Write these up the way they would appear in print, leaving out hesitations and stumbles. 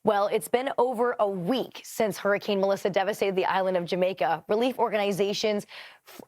Well, it's been over a week since Hurricane Melissa devastated the island of Jamaica. Relief organizations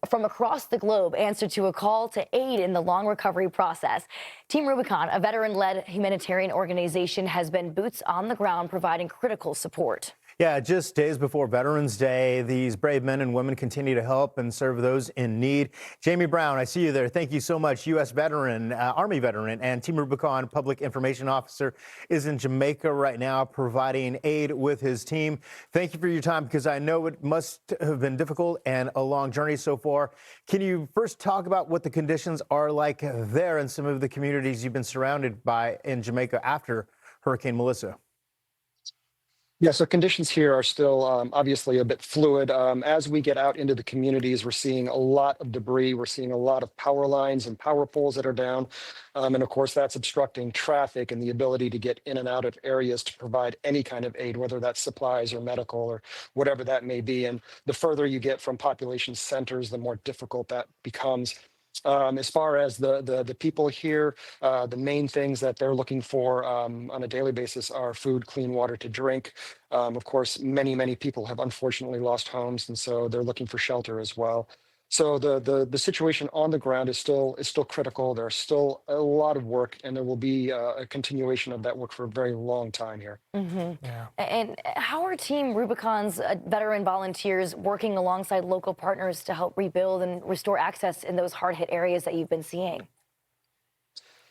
from across the globe answered to a call to aid in the long recovery process. Team Rubicon, a veteran-led humanitarian organization, has been boots on the ground providing critical support. Yeah, just days before Veterans Day, these brave men and women continue to help and serve those in need. Jamie Brown, I see you there. Thank you so much. U.S. veteran, Army veteran, and Team Rubicon Public Information Officer is in Jamaica right now providing aid with his team. Thank you for your time because I know it must have been difficult and a long journey so far. Can you first talk about what the conditions are like there in some of the communities you've been surrounded by in Jamaica after Hurricane Melissa? Yeah, so conditions here are still obviously a bit fluid. As we get out into the communities, we're seeing a lot of debris. We're seeing a lot of power lines and power poles that are down. And of course, that's obstructing traffic and the ability to get in and out of areas to provide any kind of aid, whether that's supplies or medical or whatever that may be. And the further you get from population centers, the more difficult that becomes. As far as the people here, the main things that they're looking for on a daily basis are food, clean water to drink. Of course, many people have unfortunately lost homes, and so they're looking for shelter as well. So the situation on the ground is still critical. There's still a lot of work, and there will be a continuation of that work for a very long time here. Yeah. And how are Team Rubicon's veteran volunteers working alongside local partners to help rebuild and restore access in those hard-hit areas that you've been seeing?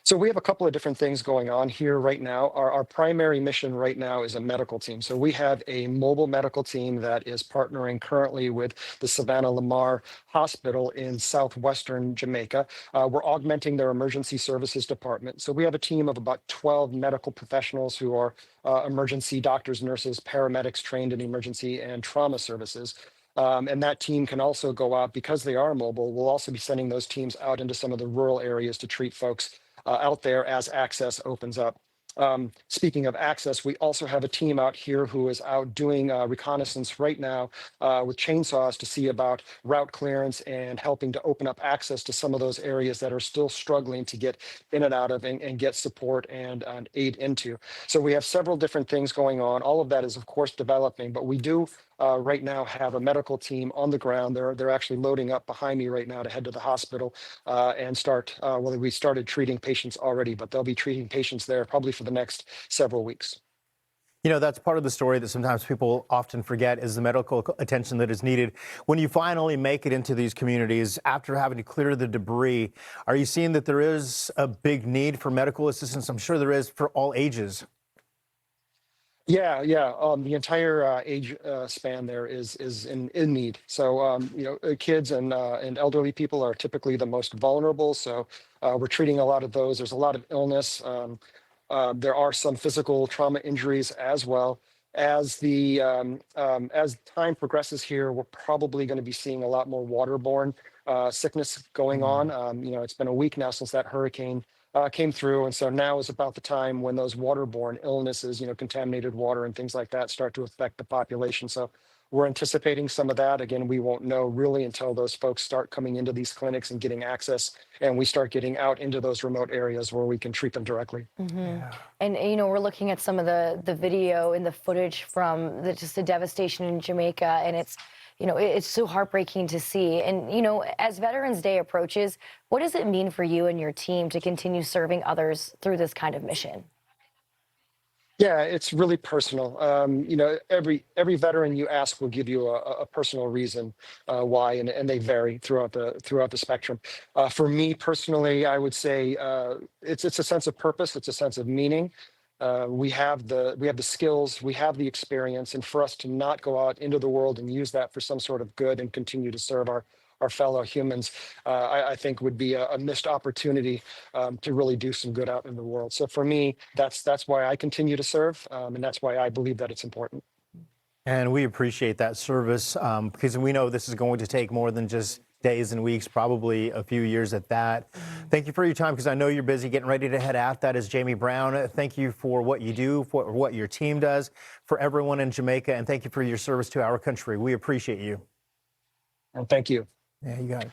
So we have a couple of different things going on here right now. Our primary mission right now is a medical team. So we have a mobile medical team that is partnering currently with the Savannah Lamar Hospital in southwestern Jamaica. We're augmenting their emergency services department. So we have a team of about 12 medical professionals who are emergency doctors, nurses, paramedics trained in emergency and trauma services. And that team can also go out because they are mobile. We'll also be sending those teams out into some of the rural areas to treat folks out there as access opens up. Speaking of access, we also have a team out here who is out doing reconnaissance right now with chainsaws to see about route clearance and helping to open up access to some of those areas that are still struggling to get in and out of and get support and aid into. So we have several different things going on. All of that is, of course, developing, but we do right now have a medical team on the ground. They're actually loading up behind me right now to head to the hospital and start. Well, we started treating patients already, but they'll be treating patients there probably for the next several weeks. You know, that's part of the story that sometimes people often forget is the medical attention that is needed. When you finally make it into these communities after having to clear the debris, are you seeing that there is a big need for medical assistance? I'm sure there is for all ages. Yeah, yeah. The entire age span there is in need. So kids and elderly people are typically the most vulnerable. So we're treating a lot of those. There's a lot of illness. There are some physical trauma injuries as well. As time progresses here, we're probably going to be seeing a lot more waterborne sickness going on. It's been a week now since that hurricane came through, and so now is about the time when those waterborne illnesses, contaminated water and things like that, start to affect the population. So we're anticipating some of that. Again, we won't know really until those folks start coming into these clinics and getting access, and we start getting out into those remote areas where we can treat them directly. Yeah. And we're looking at some of the video and the footage from just the devastation in Jamaica, and it's so heartbreaking to see. And as Veterans Day approaches, what does it mean for you and your team to continue serving others through this kind of mission? Yeah, it's really personal. Every veteran you ask will give you a personal reason why, and they vary throughout the spectrum. For me personally, I would say it's a sense of purpose. It's a sense of meaning. We have the skills, we have the experience, and for us to not go out into the world and use that for some sort of good and continue to serve our fellow humans, I think would be a missed opportunity to really do some good out in the world. So for me, that's why I continue to serve, and that's why I believe that it's important. And we appreciate that service because we know this is going to take more than just days and weeks, probably a few years at that. Thank you for your time because I know you're busy getting ready to head out. That is Jamie Brown. Thank you for what you do, for what your team does, for everyone in Jamaica, and thank you for your service to our country. We appreciate you. And thank you. Yeah, you got it.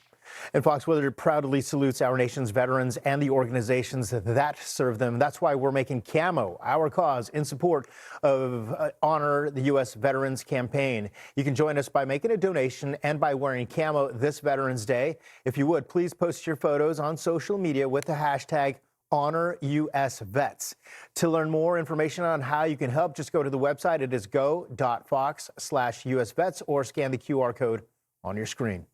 And Fox Weather proudly salutes our nation's veterans and the organizations that serve them. That's why we're making Camo our cause in support of Honor the U.S. Veterans campaign. You can join us by making a donation and by wearing camo this Veterans Day. If you would, please post your photos on social media with the hashtag Honor US Vets. To learn more information on how you can help, just go to the website. It is go.fox/US Vets or scan the QR code on your screen.